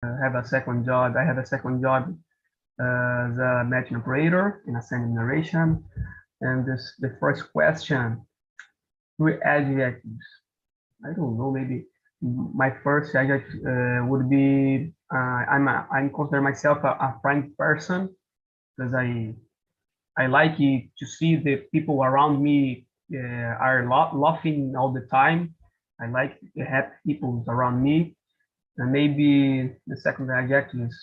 have a second job. I have a second job as a matching operator in ascending narration. And the first question, three adjectives. I don't know, maybe my first adjective would be I'm consider myself a frank person because I like it to see the people around me are laughing all the time. I like to have people around me. And maybe the second adjective is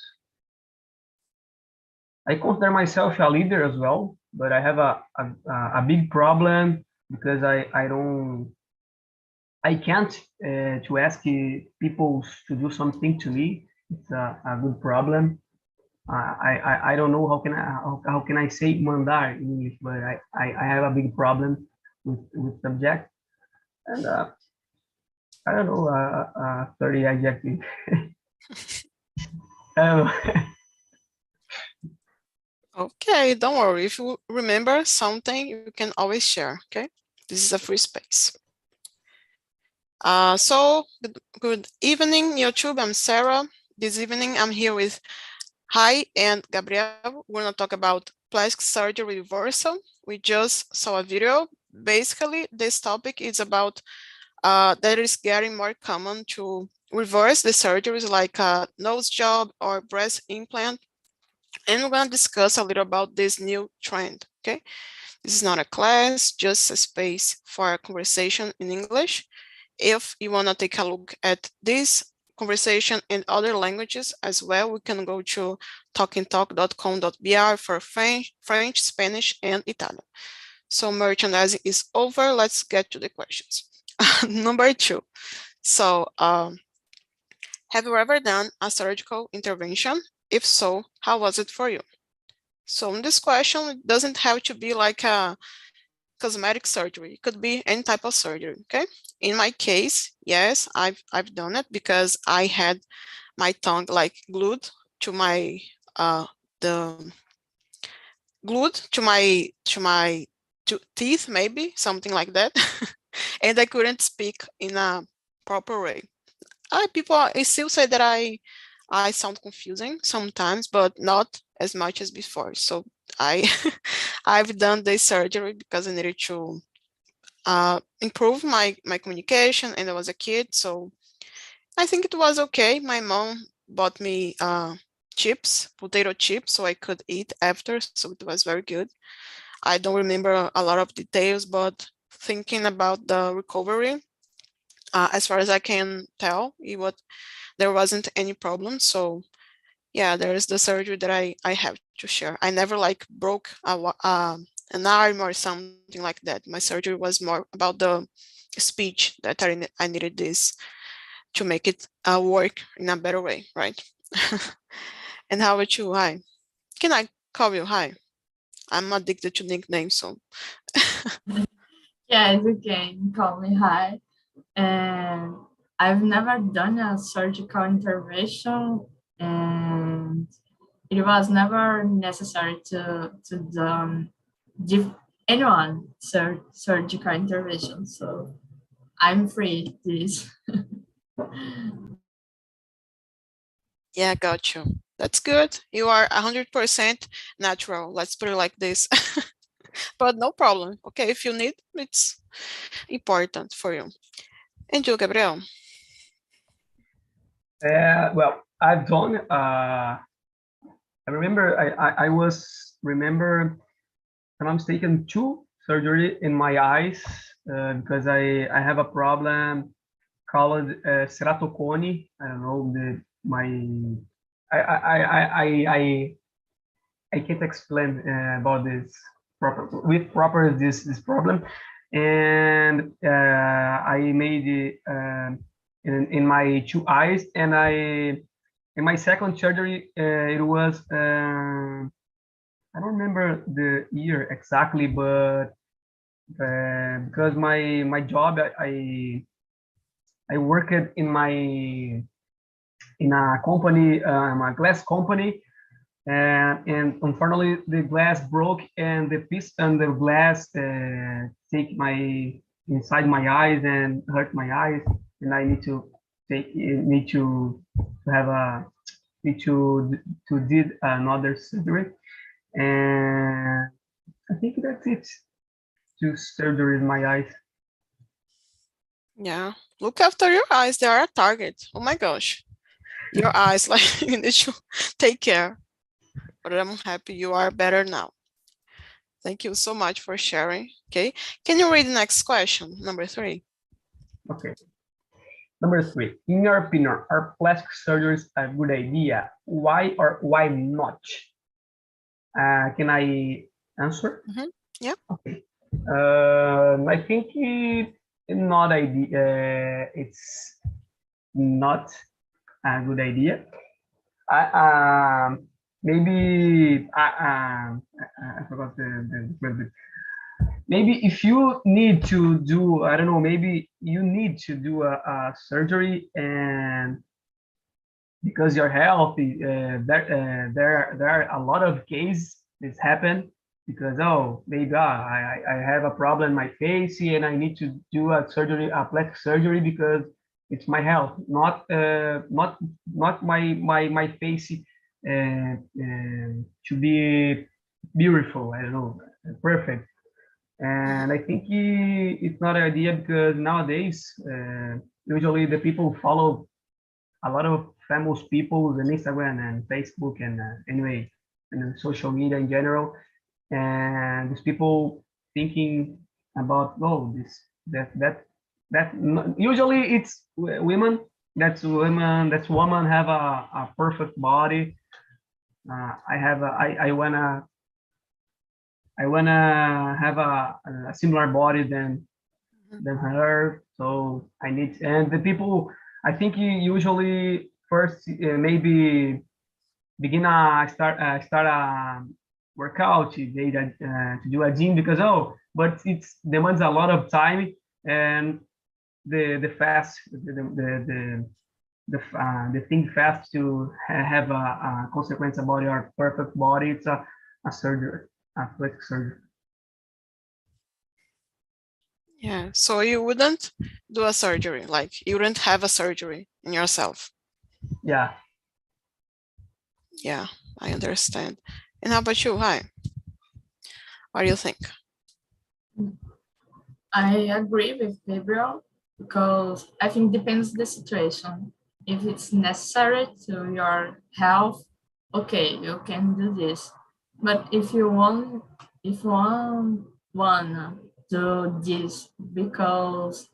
I consider myself a leader as well, but I have a big problem because I can't to ask people to do something to me. It's a good problem. I don't know how can I say mandar in English, but I have a big problem with subject, and I don't know 30 adjective. um, Okay, don't worry. If you remember something, you can always share, okay? This is a free space. So good evening, YouTube. I'm Sarah. This evening, I'm here with Hi and Gabriel. We're gonna talk about plastic surgery reversal. We just saw a video. Basically, this topic is about that is getting more common to reverse the surgeries like a nose job or breast implant. And we're gonna discuss a little about this new trend, okay? This is not a class, just a space for a conversation in English. If you wanna take a look at this conversation in other languages as well, we can go to talkingtalk.com.br for French, Spanish, and Italian. So merchandising is over. Let's get to the questions. Number 2. So have you ever done a surgical intervention? If so, how was it for you? So in this question, it doesn't have to be like a cosmetic surgery. It could be any type of surgery, okay? In my case, yes, I've done it because I had my tongue like glued to my teeth, maybe something like that, and I couldn't speak in a proper way. People still say that I sound confusing sometimes, but not as much as before. So I've done this surgery because I needed to improve my communication, and I was a kid, so I think it was okay. My mom bought me potato chips, so I could eat after, so it was very good. I don't remember a lot of details, but thinking about the recovery, as far as I can tell, there wasn't any problem. So yeah, there is the surgery that I have to share. I never like broke an arm or something like that. My surgery was more about the speech that I needed this to make it work in a better way, right? And how about you? Hi. Can I call you Hi? I'm addicted to nicknames, so. Yes, you can call me Hi. And I've never done a surgical intervention, and it was never necessary to do anyone surgical intervention. So I'm free this. Yeah, got you. That's good. You are 100% natural. Let's put it like this. But no problem. Okay, if you need, it's important for you. And you, Gabriel? well, I've done. I remember I remember, if I'm mistaken, 2 surgery in my eyes because I have a problem called ceratocone. I don't know I can't explain about this this problem, and I made it in my 2 eyes, and in my second surgery it was I don't remember the year exactly, but because my job I worked in a company, a glass company, and unfortunately the glass broke, and the piece and the glass take my inside my eyes and hurt my eyes, and I need to have need to did another surgery, and I think that's it. Two surgery in my eyes. Yeah, look after your eyes. They are a target. Oh my gosh, your eyes, like you need to take care. But I'm happy you are better now. Thank you so much for sharing. Okay, can you read the next question, number 3? Okay. Number 3, in your opinion, are plastic surgeries a good idea? Why or why not? Can I answer? Yeah. Okay. I think not idea. It's not a good idea. Maybe I forgot the word. Maybe if you need to do, I don't know, maybe you need to do a surgery, and because you're healthy, there are a lot of cases this happen because, oh, maybe I have a problem in my face and I need to do a surgery, a plastic surgery, because it's my health, not my face to be beautiful, I don't know, perfect. And I think it's not an idea because nowadays, usually the people follow a lot of famous people on Instagram and Facebook and anyway, and social media in general. And these people thinking about, oh, this, that usually it's women. That's woman have a perfect body. I wanna have a similar body than her. So I need, and the people, I think you usually first maybe begin start a workout to do a gym because, oh, but it demands a lot of time, and the fast the thing fast to have a consequence about your perfect body. It's a surgery, a plastic surgery. Yeah, so you wouldn't do a surgery, like you wouldn't have a surgery in yourself. Yeah. Yeah, I understand. And how about you? Hi. What do you think? I agree with Gabriel because I think depends the situation. If it's necessary to your health, okay, you can do this. But if you want do this because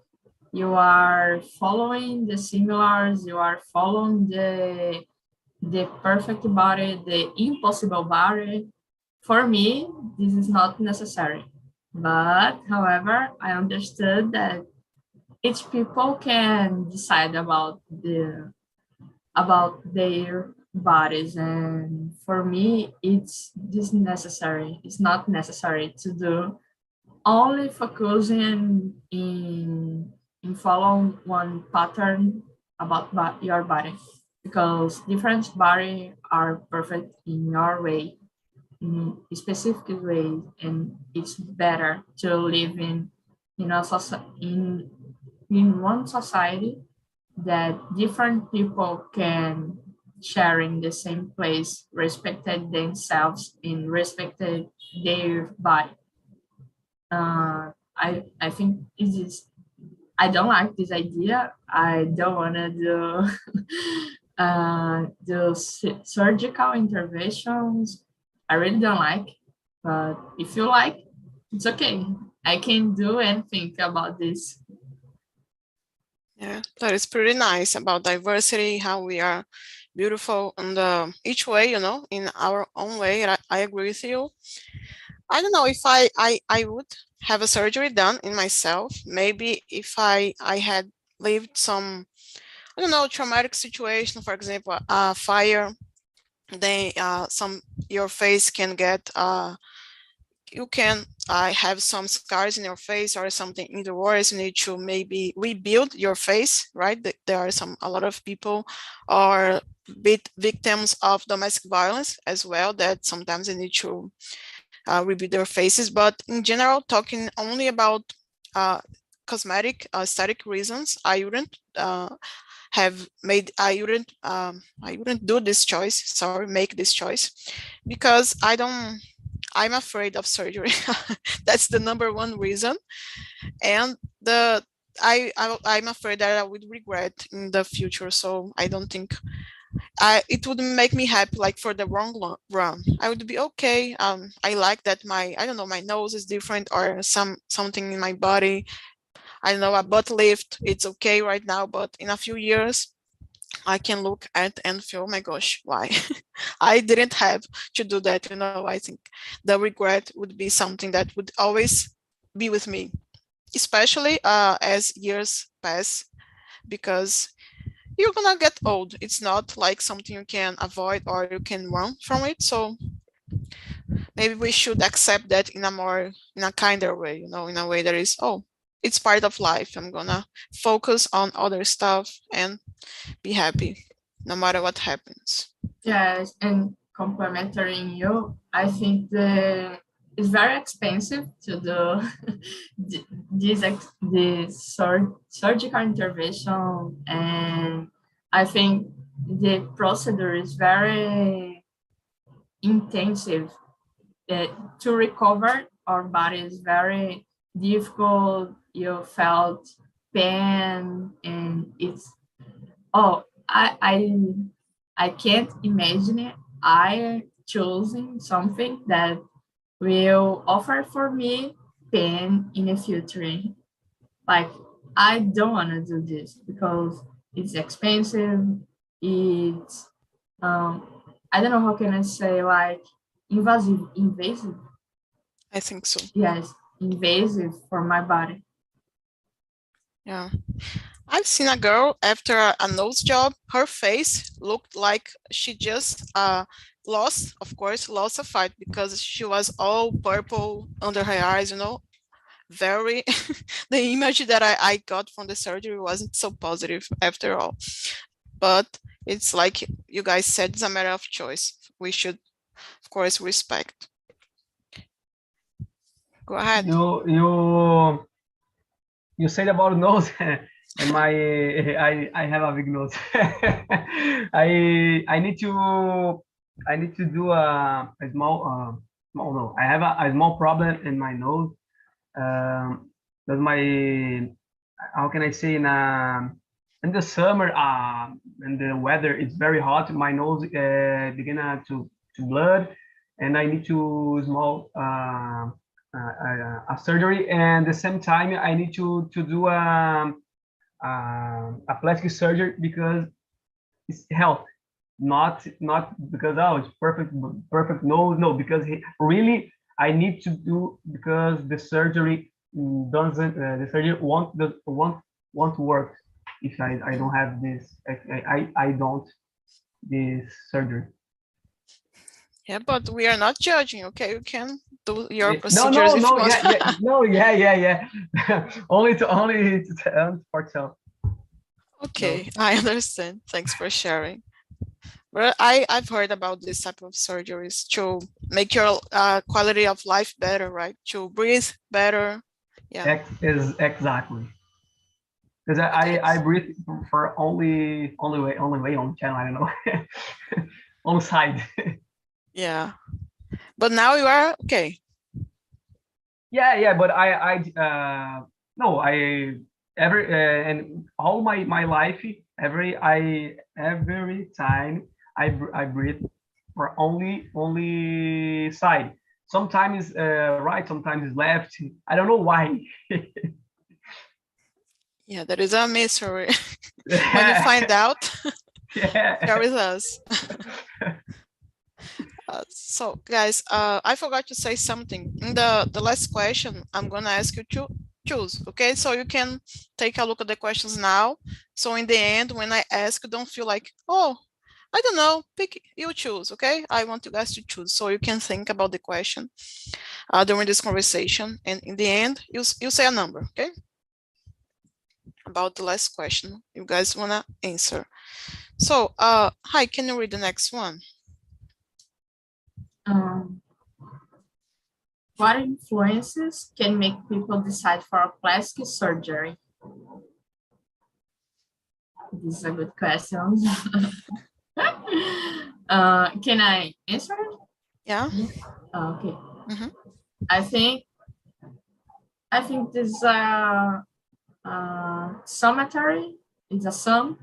you are following the similars, you are following the perfect body, the impossible body, for me, this is not necessary. But however, I understood that each people can decide about their bodies, and for me it's this necessary. It's not necessary to do only focusing in following one pattern about your body, because different body are perfect in your way, in a specific way, and it's better to live in a in one society that different people can sharing the same place, respected themselves and respected their body. I think it is. I don't like this idea. I don't want to do do surgical interventions. I really don't like. But if you like, it's okay. I can do and think about this. Yeah, that is pretty nice about diversity, how we are beautiful in each way, you know, in our own way. I agree with you. I don't know if I would have a surgery done in myself. Maybe if I had lived some, I don't know, traumatic situation, for example, fire, then your face can get you can have some scars in your face or something. Either worse, you need to maybe rebuild your face, right? There are a lot of people are victims of domestic violence as well, that sometimes they need to rebuild their faces. But in general, talking only about cosmetic aesthetic reasons, I wouldn't have made, I wouldn't do this choice, sorry, make this choice, because I'm afraid of surgery. That's the #1 reason. And I'm afraid that I would regret in the future. So I don't think it would make me happy, like for the run. I would be okay. I like that I don't know, my nose is different, or something in my body. I don't know, a butt lift, it's okay right now, but in a few years, I can look at and feel, oh my gosh, why? I didn't have to do that. I think the regret would be something that would always be with me, especially as years pass, because you're gonna get old. It's not like something you can avoid or you can run from it. So maybe we should accept that in a kinder way, in a way that is, oh, it's part of life. I'm gonna focus on other stuff and be happy no matter what happens. Yes, and complementing you, I think it's very expensive to do this surgical intervention, and I think the procedure is very intensive. To recover our body is very difficult. You felt pain, and it's I can't imagine it. I choosing something that will offer for me pain in the future. Like, I don't want to do this because it's expensive. It's I don't know how can I say, like, invasive. I think so. Yes, invasive for my body. Yeah. I've seen a girl after a nose job, her face looked like she just lost a fight, because she was all purple under her eyes, very, the image that I got from the surgery wasn't so positive after all. But it's like you guys said, it's a matter of choice. We should, of course, respect. Go ahead. You said about nose, and I have a big nose. I need to do a small no. I have a small problem in my nose. That's how can I say, in the summer, and the weather is very hot, my nose begin to blood, and I need to small a surgery, and at the same time I need to do a plastic surgery, because it's health, not because, oh, it's perfect. No, because really I need to do, because the surgery doesn't the surgery won't work if I don't have this. I don't this surgery. Yeah, but we are not judging, okay? You can do your No, procedures if you want. yeah. only for self. Okay, no. I understand. Thanks for sharing. But I've heard about this type of surgeries to make your quality of life better, right? To breathe better. Yeah. Is exactly. Because I breathe for only way on channel, I don't know. On side. Yeah. But now you are okay. Yeah, but no, and all my life, every time I breathe for only side. Sometimes right, sometimes left. I don't know why. Yeah, that is a mystery. When you find out, share with us. So guys, I forgot to say something. In the last question, I'm gonna ask you to choose, okay? So you can take a look at the questions now. So in the end, when I ask, don't feel like, oh, I don't know, you choose, okay? I want you guys to choose, so you can think about the question during this conversation. And in the end, you say a number, okay? About the last question you guys wanna answer. So, hi, can you read the next one? What influences can make people decide for a plastic surgery? this is a good question. Can I answer it? Yeah. Okay. Mm-hmm. I think this is a summatory. It's a sum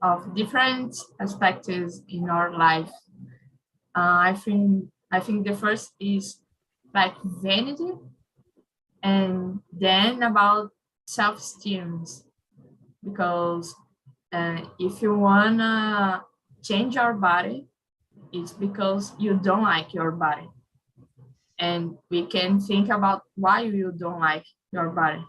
of different aspects in our life. I think the first is like vanity, and then about self-esteem, because if you wanna change your body, it's because you don't like your body, and we can think about why you don't like your body,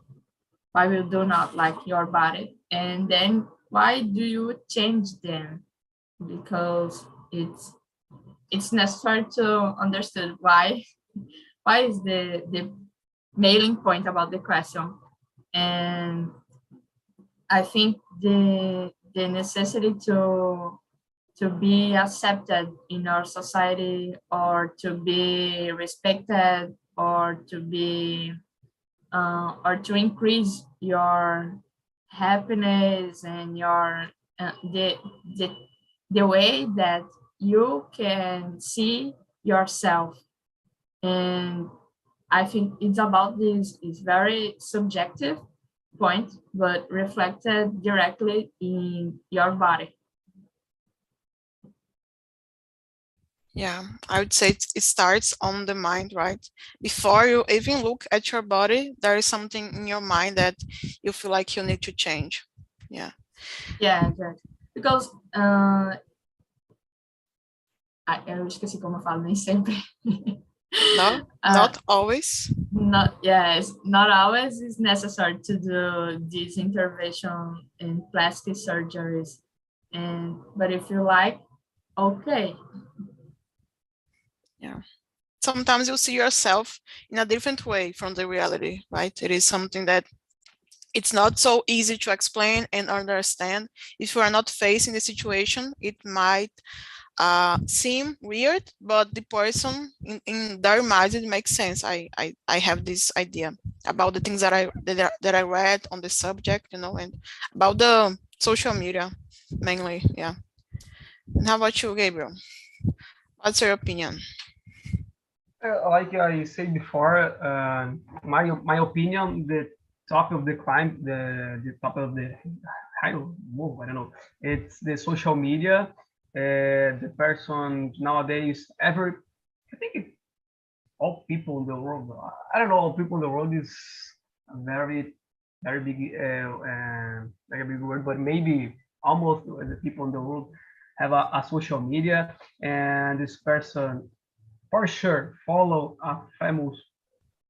why you do not like your body, and then why do you change them, because it's necessary to understand why is the mailing point about the question. And I think the necessity to be accepted in our society, or to be respected, or to be or to increase your happiness and your the the way that you can see yourself. And I think it's about this. It's very subjective point, but reflected directly in your body. Yeah, I would say it starts on the mind, right? Before you even look at your body, there is something in your mind that you feel like you need to change. Yeah. Yeah, exactly. Because eu esqueci como eu falo, nem sempre. No, not always. Not always is necessary to do this intervention in plastic surgeries. But if you like, okay. Yeah. Sometimes you see yourself in a different way from the reality, right? It is something that it's not so easy to explain and understand. If you are not facing the situation, it might seem weird, but the person in their mind, it makes sense. I have this idea about the things that I read on the subject, you know, and about the social media mainly. Yeah. And how about you, Gabriel? What's your opinion? Like I said before, my opinion, the top of the climb, the top of the I don't know. It's the social media. The person nowadays, I think all people in the world. I don't know. All people in the world is a very big, very big word, but maybe almost the people in the world have a social media, and this person for sure follow a famous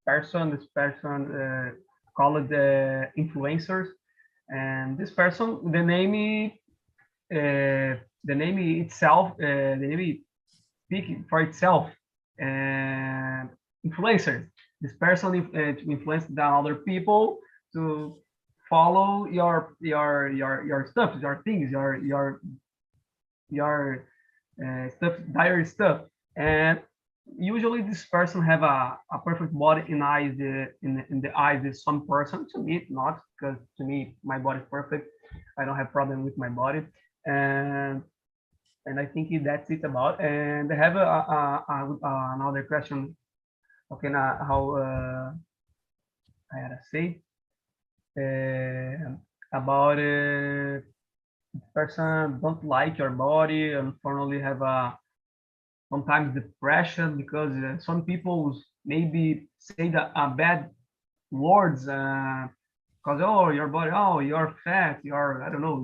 person. This person called the influencers, and this person, the name itself, the name speak for itself, and influencers. This person to influence the other people to follow your stuff, your things, your stuff, diary stuff, and usually this person have a perfect body in eyes in the eyes of some person. To me it's not, because to me my body is perfect. I don't have problem with my body, and I think that's it about. And I have another question. Okay, now how I had to say about person don't like your body, unfortunately have a sometimes depression, because some people maybe say that bad words, because oh your body, oh you're fat, you're I don't know,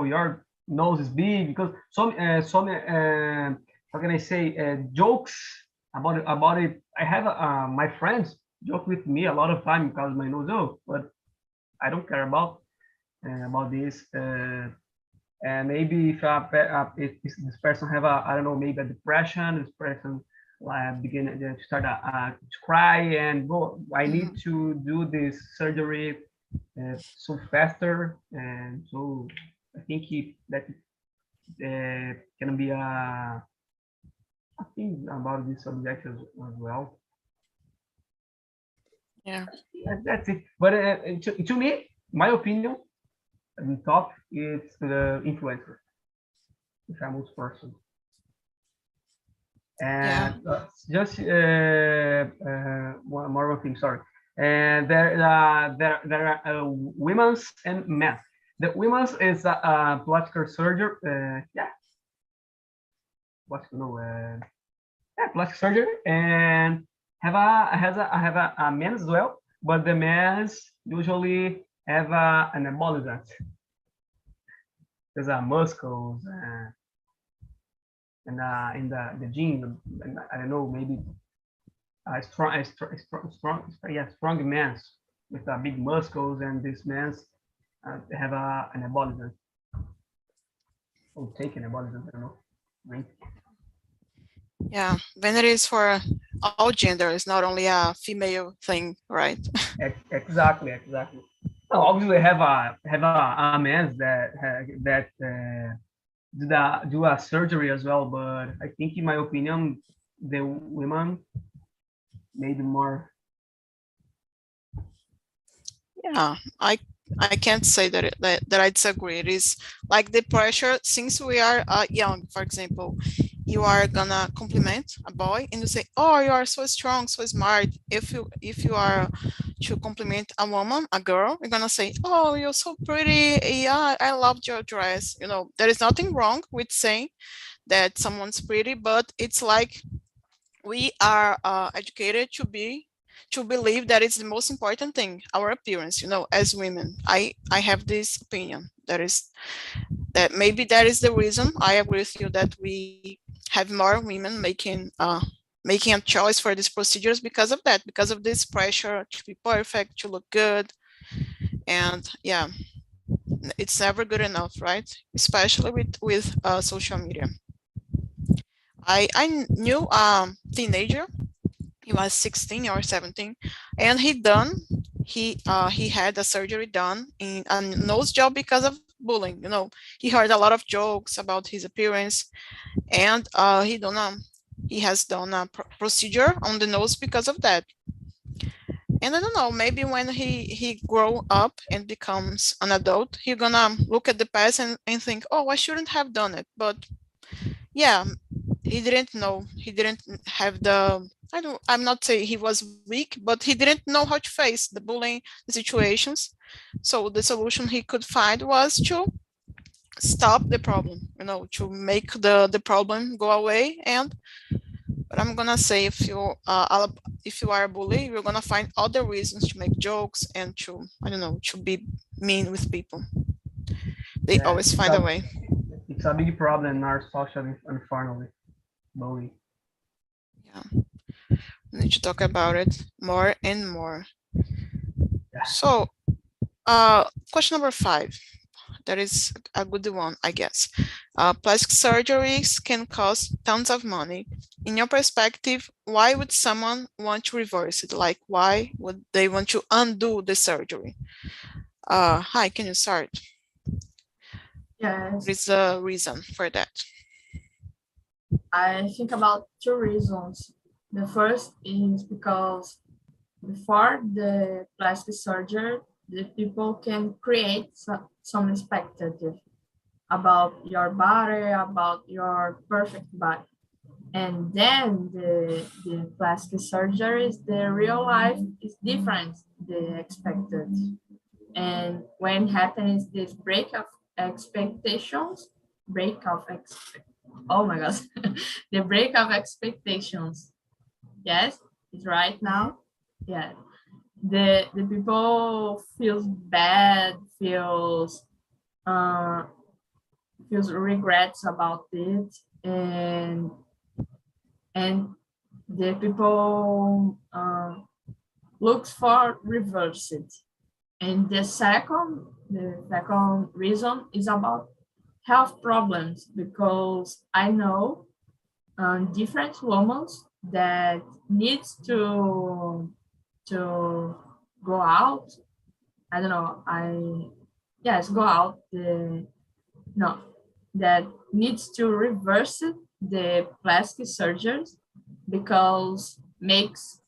your nose is big, because some how can I say jokes about it. I have my friends joke with me a lot of time because my nose, oh, but I don't care about this. And maybe if this person have a I don't know, maybe a depression, this person begin to start to cry and go, I need to do this surgery so faster, and so I think that can be a thing about this subject as well. Yeah, That's it. But to me, my opinion, the top, it's the influencer, the famous person. And just one more thing, sorry. And there are women's and men. The women's is a plastic surgery. Yeah, plastic surgery, and have a man as well, but the men's usually have an embollism. There's muscles and in the gym, and I don't know, maybe strong men with big muscles, and these men have an embollism. Or take an embollism, I don't know. Right? Yeah, vanity is for all genders, not only a female thing, right? Exactly. No, obviously have a man that do a surgery as well, but I think, in my opinion, the women maybe more. Yeah, I can't say that I disagree. It is like the pressure since we are young. For example, you are gonna compliment a boy and you say, "Oh, you are so strong, so smart." If you are to compliment a woman, a girl, you're gonna say, "Oh, you're so pretty. Yeah, I loved your dress." You know, there is nothing wrong with saying that someone's pretty, but it's like we are educated to believe that it's the most important thing, our appearance, you know, as women. I have this opinion that maybe that is the reason I agree with you that we have more women making a choice for these procedures because of that, because of this pressure to be perfect, to look good. And yeah, it's never good enough, right? Especially with social media. I knew a teenager. He was 16 or 17, and he had a surgery done in a nose job because of bullying. You know, he heard a lot of jokes about his appearance, and he has done a procedure on the nose because of that. And I don't know, maybe when he grow up and becomes an adult, he's gonna look at the past and think, oh, I shouldn't have done it. But yeah, he didn't know. He didn't have I'm not saying he was weak, but he didn't know how to face the bullying, the situations. So the solution he could find was to stop the problem, you know, to make the problem go away. But I'm gonna say if you are a bully, you're gonna find other reasons to make jokes and to, I don't know, to be mean with people. They always find a way. It's a big problem in our social, unfortunately. Bullying. Yeah, we need to talk about it more and more. Yeah. So, question number 5. That is a good one, I guess. Plastic surgeries can cost tons of money. In your perspective, why would someone want to reverse it? Like, why would they want to undo the surgery? Hi, can you start? Yes. What is the reason for that? I think about 2 reasons. The first is because before the plastic surgery, the people can create some expectative about your body, about your perfect body. And then the plastic surgeries, the real life is different, the expected. And when happens this break of expectations, oh my gosh, the break of expectations. Yes, it's right now. Yeah, the people feels bad, feels regrets about it, and the people looks for reverse it. And the second reason is about health problems, because I know different women that needs to go out. I don't know. Go out. That needs to reverse the plastic surgeries because makes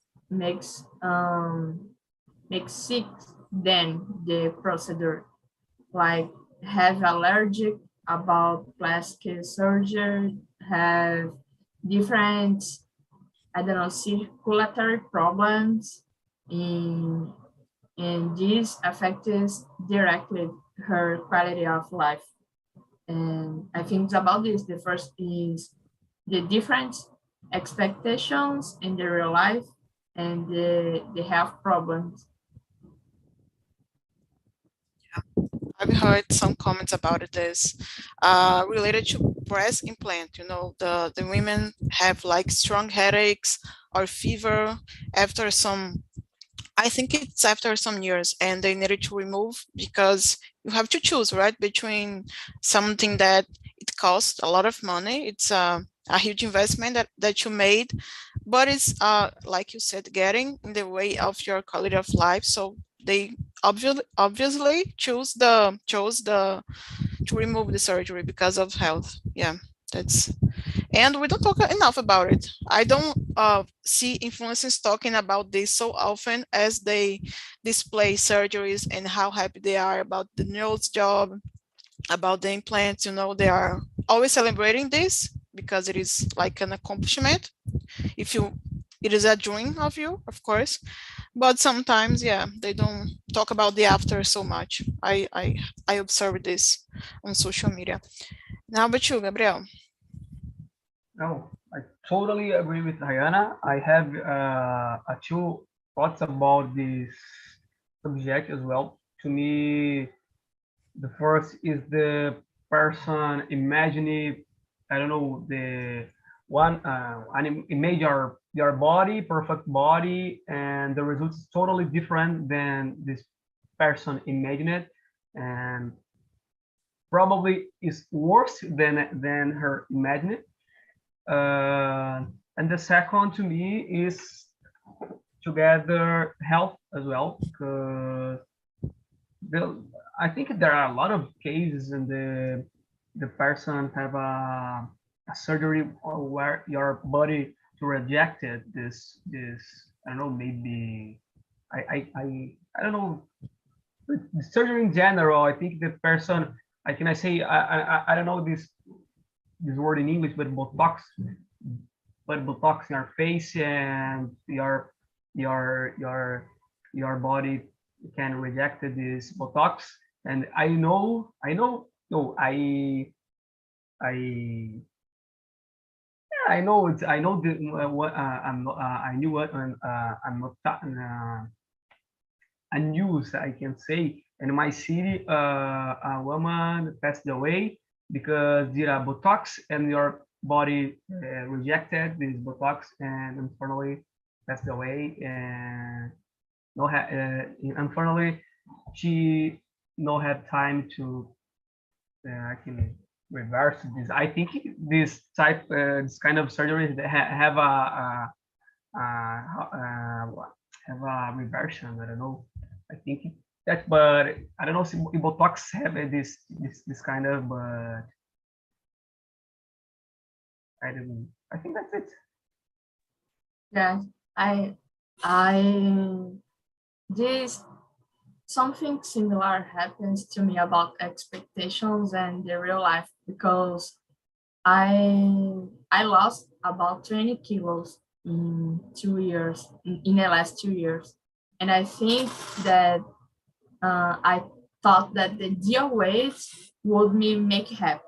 sick then the procedure, like have allergic about plastic surgery, have different, I don't know, circulatory problems, in, and this affects directly her quality of life. And I think it's about this. The first is the different expectations in the real life and the health problems. I've heard some comments about this related to breast implant. You know, the women have like strong headaches or fever after some, I think it's after some years, and they needed to remove because you have to choose, right, between something that it costs a lot of money. It's a huge investment that you made, but it's like you said, getting in the way of your quality of life. So they obviously chose the to remove the surgery because of health. Yeah, that's, and we don't talk enough about it. I don't see influencers talking about this so often as they display surgeries and how happy they are about the nose job, about the implants. You know, they are always celebrating this because it is like an accomplishment. If you, it is a dream of you, of course, but sometimes, yeah, they don't talk about the after so much. I observe this on social media. Now, but you, Gabriel. No, I totally agree with Diana. I have two thoughts about this subject as well. To me, the first is the person imagining, I don't know, the one an image your body, perfect body, and the result is totally different than this person imagine it, and probably is worse than her imagine it. And the second to me is together health as well, because I think there are a lot of cases in the person have a surgery or where your body to rejected this I don't know, maybe I don't know, the surgery in general. I think the person, I can I say I don't know this word in English, but Botox in your face, and your body can reject this Botox. And no, I I know it's I know the what I'm not I knew what I'm not a news I can say in my city. A woman passed away because did a Botox and your body rejected this Botox, and unfortunately passed away. And no unfortunately she no have time to actually reverse this. I think this kind of surgeries that have have a reversion. I don't know. I think that, but I don't know if Botox have this kind of, but I don't. I think that's it. Yeah, I this something similar happens to me about expectations and the real life, because I lost about 20 kilos in 2 years, in the last 2 years. And I think that I thought that the deal weight would me make happy,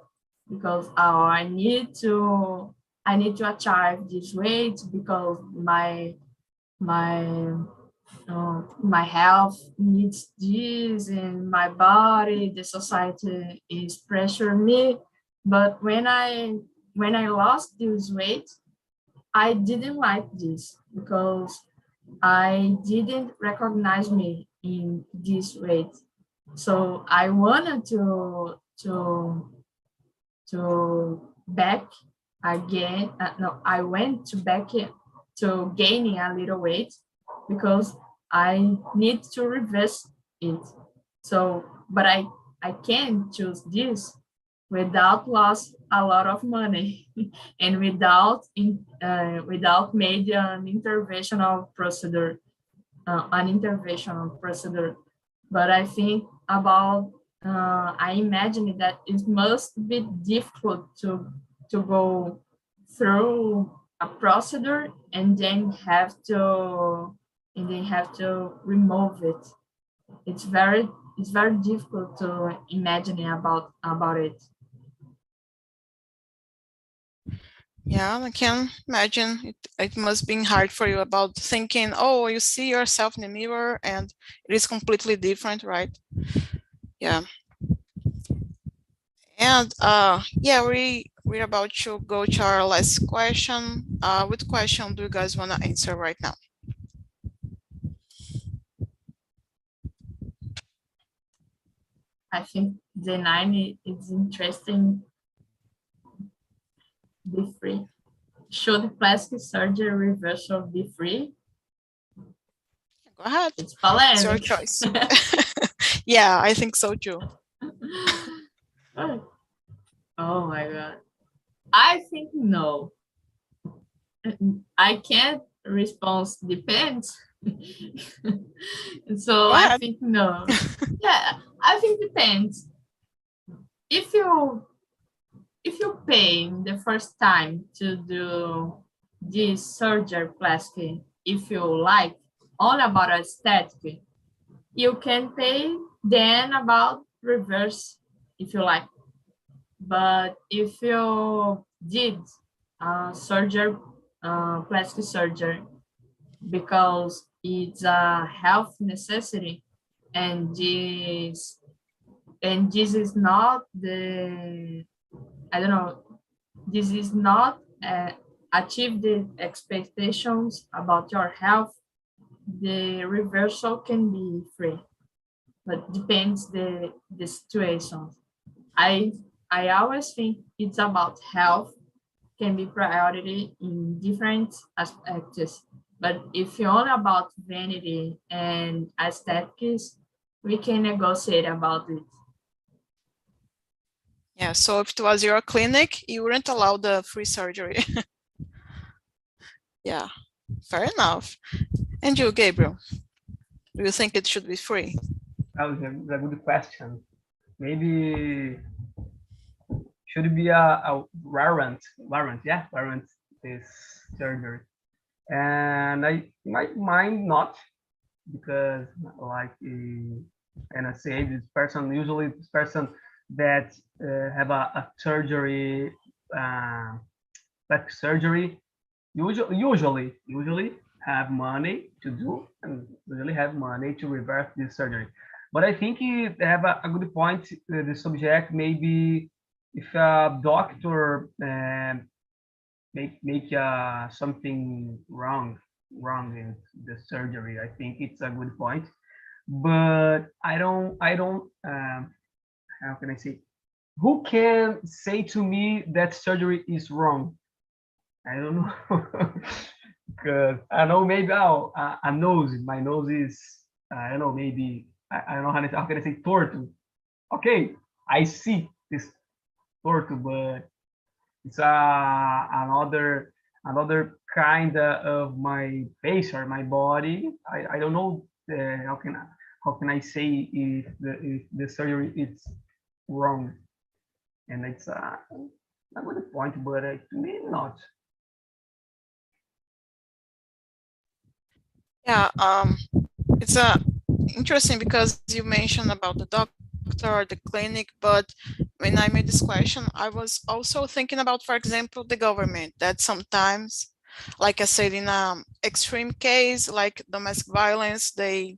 because I need to achieve this weight because my my health needs this, and my body, the society is pressuring me. But when I lost this weight, I didn't like this, because I didn't recognize me in this weight. So I wanted to back again. No, I went to back it, to gaining a little weight, because I need to reverse it. So, but I can choose this without loss a lot of money and without made an interventional procedure, But I think about I imagine that it must be difficult to go through a procedure and then have to remove it. It's very difficult to imagine about it. Yeah, I can imagine it must be hard for you about thinking, oh, you see yourself in the mirror and it is completely different, right? Yeah. And yeah, we're about to go to our last question. What question do you guys want to answer right now? I think the 9 is interesting. Be free. Should plastic surgery reversal be free? Go ahead. It's polemic. It's your choice. Yeah, I think so too. Oh my God. I think no. I can't respond depends. So I think no. Yeah, I think depends. If you pay the first time to do this surgery plastic, if you like all about aesthetic, you can pay then about reverse if you like. But if you did surgery, plastic surgery, because it's a health necessity, and this is not the, I don't know, this is not achieve the expectations about your health, the reversal can be free, but depends the situation. I always think it's about health can be priority in different aspects. But if you're all about vanity and aesthetics, we can negotiate about it. Yeah, so if it was your clinic, you wouldn't allow the free surgery. Yeah, fair enough. And you, Gabriel, do you think it should be free? That was a good question. Maybe should be a warrant, this surgery. And I might mind not, because like and I say this person that have a surgery, back surgery, usually have money to do and usually have money to reverse this surgery. But I think they have a good point. The subject maybe if a doctor make something wrong in the surgery, I think it's a good point. But I don't how can I say, who can say to me that surgery is wrong? I don't know. Because I know maybe a nose, my nose is, I don't know, maybe I don't know how can I say torto. Okay, I see this torto, but it's another kind of my face or my body. I don't know how can I say if the surgery is wrong, and it's a good point, but to me not. Yeah, it's interesting because you mentioned about the doctor, the clinic, but when I made this question, I was also thinking about, for example, the government, that sometimes, like I said, in an extreme case, like domestic violence, I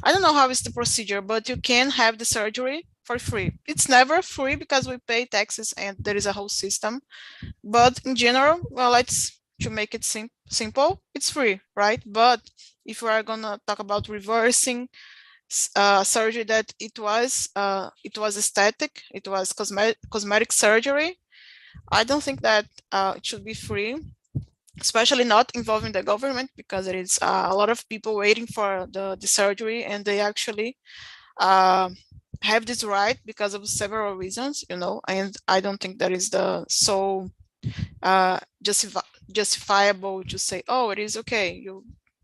don't know how is the procedure, but you can have the surgery for free. It's never free because we pay taxes and there is a whole system. But in general, well, to make it simple, it's free, right? But if we are gonna talk about reversing surgery that it was aesthetic, it was cosmetic surgery, I don't think that it should be free, especially not involving the government, because there is a lot of people waiting for the surgery, and they actually have this right because of several reasons, and I don't think that is the so justifiable to say, oh, it is okay,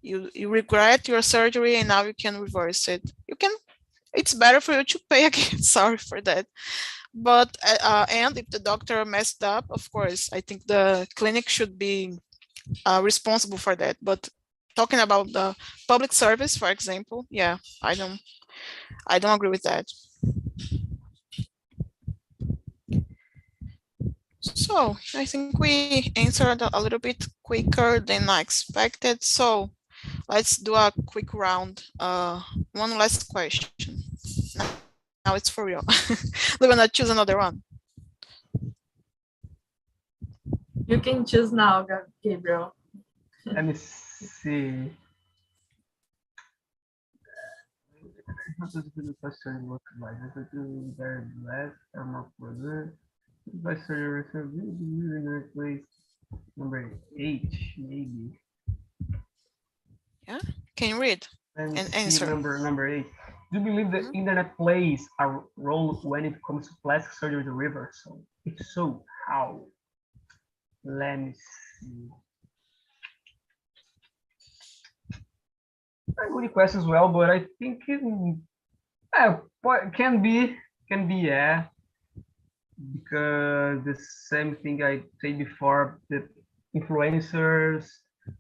you regret your surgery and now you can reverse it. You can it's better for you to pay again. Sorry for that. But and if the doctor messed up, of course, I think the clinic should be responsible for that. But talking about the public service, for example, yeah, I don't agree with that. So I think we answered a little bit quicker than I expected. So let's do a quick round. One last question. Now it's for real. We're gonna choose another one. You can choose now, Gabriel. Let me see. How does the question look like? Is it very less or more further? By surgery, place number 8, maybe. Yeah, can you read and answer? Number 8. Do you believe the internet plays a role when it comes to plastic surgery reversal? If so, how? Let me see. A good question as well, but I think it can be, yeah. Because the same thing I said before, the influencers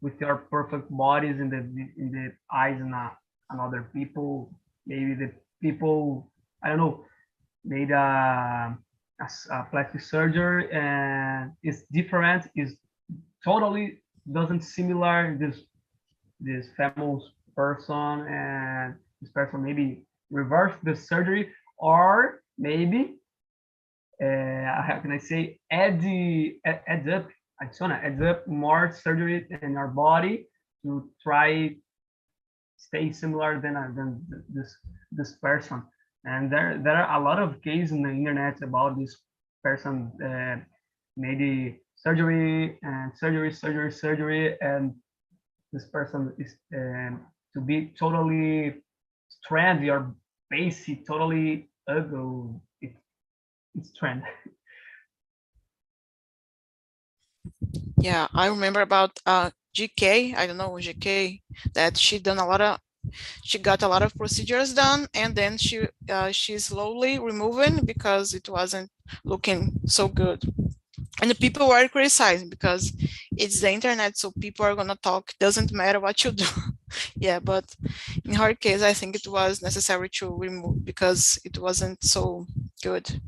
with their perfect bodies in the eyes and other people, maybe the people, I don't know, made a plastic surgery and it's different, is totally doesn't similar this famous person, and this person maybe reverse the surgery, or maybe how can I say, adds up more surgery in our body to try stay similar than this person. And there are a lot of cases in the internet about this person maybe surgery and surgery, and this person is to be totally trendy or basic, totally ugly. It's trend. Yeah, I remember about GK. I don't know, GK, that she got a lot of procedures done, and then she slowly removing because it wasn't looking so good. And the people were criticizing because it's the internet, so people are gonna talk. Doesn't matter what you do. Yeah, but in her case, I think it was necessary to remove because it wasn't so good.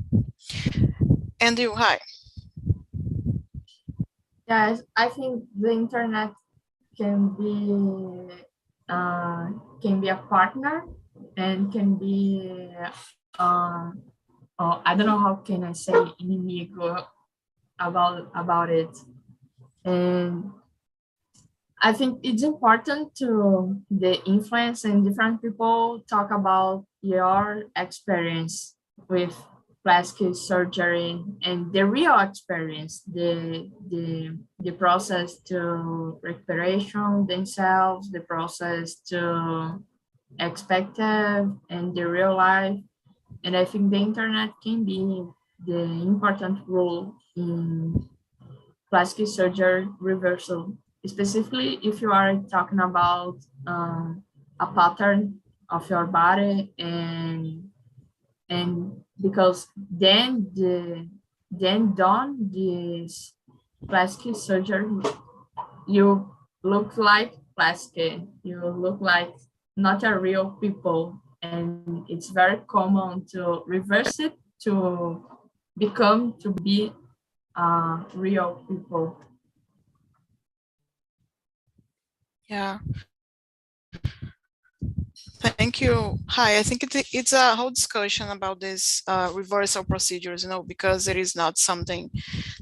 And you, hi. Yes, I think the internet can be a partner and can be I don't know how can I say inimigo about it. And I think it's important to the influence and different people talk about your experience with plastic surgery and the real experience, the process to recuperation themselves, the process to expected and the real life. And I think the internet can be the important role in plastic surgery reversal, specifically if you are talking about a pattern of your body, and because then done this plastic surgery, you look like plastic, you look like not a real people, and it's very common to reverse it to be real people. Yeah. Thank you. Hi, I think it's a whole discussion about this reversal procedures, because it is not something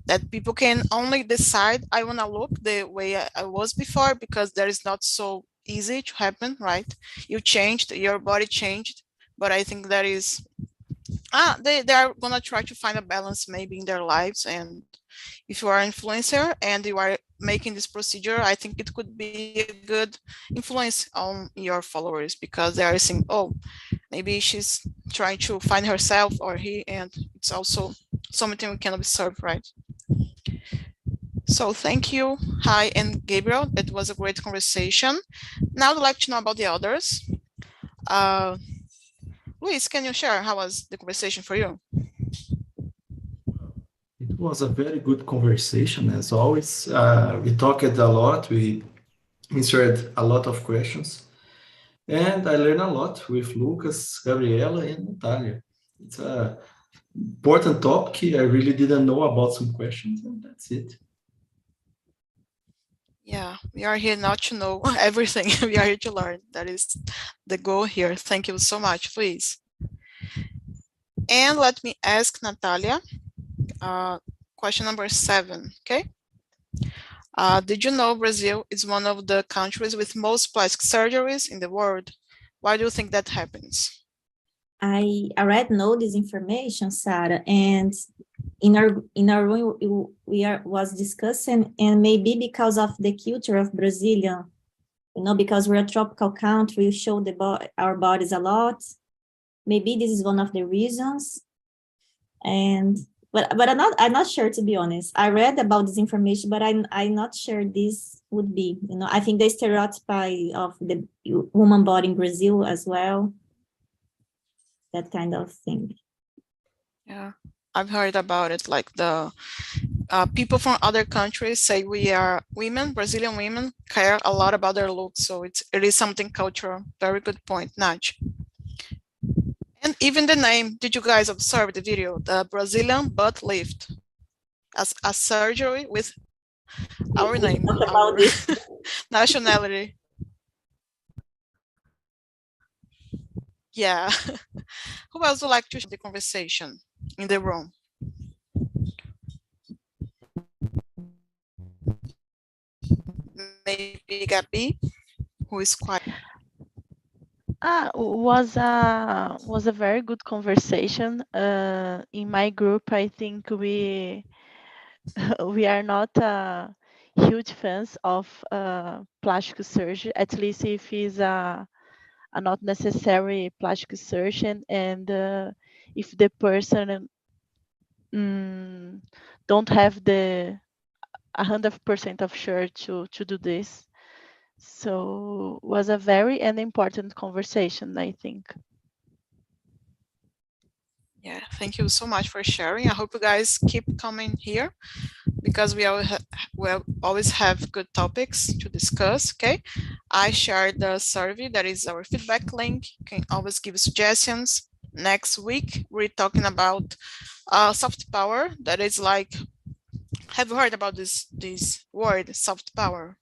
that people can only decide, I want to look the way I was before, because that is not so easy to happen, right? You changed, your body changed, but I think that is, they are going to try to find a balance maybe in their lives. And if you are an influencer and you are making this procedure, I think it could be a good influence on your followers, because they are saying, oh, maybe she's trying to find herself or he, and it's also something we can observe, right? So thank you, Hi and Gabriel. It was a great conversation. Now I'd like to know about the others. Luis, can you share how was the conversation for you? It was a very good conversation, as always. We talked a lot. We answered a lot of questions. And I learned a lot with Lucas, Gabriela, and Natalia. It's an important topic. I really didn't know about some questions, and that's it. Yeah, we are here not to know everything. We are here to learn. That is the goal here. Thank you so much, please. And let me ask Natalia, question number 7, okay? Did you know Brazil is one of the countries with most plastic surgeries in the world? Why do you think that happens? I already know this information, Sarah, and in our room was discussing, and maybe because of the culture of Brazilian, because we're a tropical country, we show our bodies a lot. Maybe this is one of the reasons. But I'm not sure, to be honest. I read about this information, but I'm not sure this would be. I think the stereotype of the woman body in Brazil as well. That kind of thing. Yeah, I've heard about it. Like the people from other countries say we are women, Brazilian women, care a lot about their looks. So it is something cultural. Very good point, Naj. And even the name, did you guys observe the video? The Brazilian butt lift as a surgery with our name, our nationality. Yeah. Who else would like to share the conversation in the room? Maybe Gabi, who is quiet. Was a very good conversation. In my group, I think we are not huge fans of plastic surgery, at least if it's a not necessary plastic surgeon, and if the person don't have the 100% of sure to do this. So was a very important conversation, I think. Yeah, thank you so much for sharing. I hope you guys keep coming here because we always have good topics to discuss, okay? I shared the survey, that is our feedback link. You can always give suggestions. Next week, we're talking about soft power. That is like, have you heard about this word, soft power?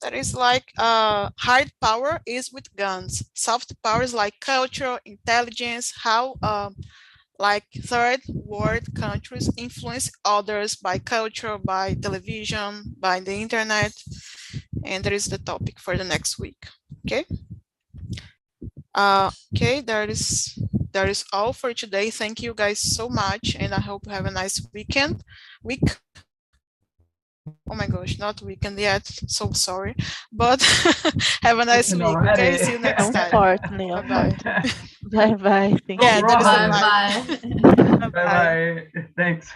That is like hard power is with guns. Soft power is like culture, intelligence, how like third world countries influence others by culture, by television, by the internet. And that is the topic for the next week, okay? Okay, that is all for today. Thank you guys so much, and I hope you have a nice week. Oh my gosh, not weekend yet, so sorry, but have a nice week. Okay, see you next time. Unfortunately. Bye bye. Thank you. Yeah, that is Bye bye. Bye bye. Thanks.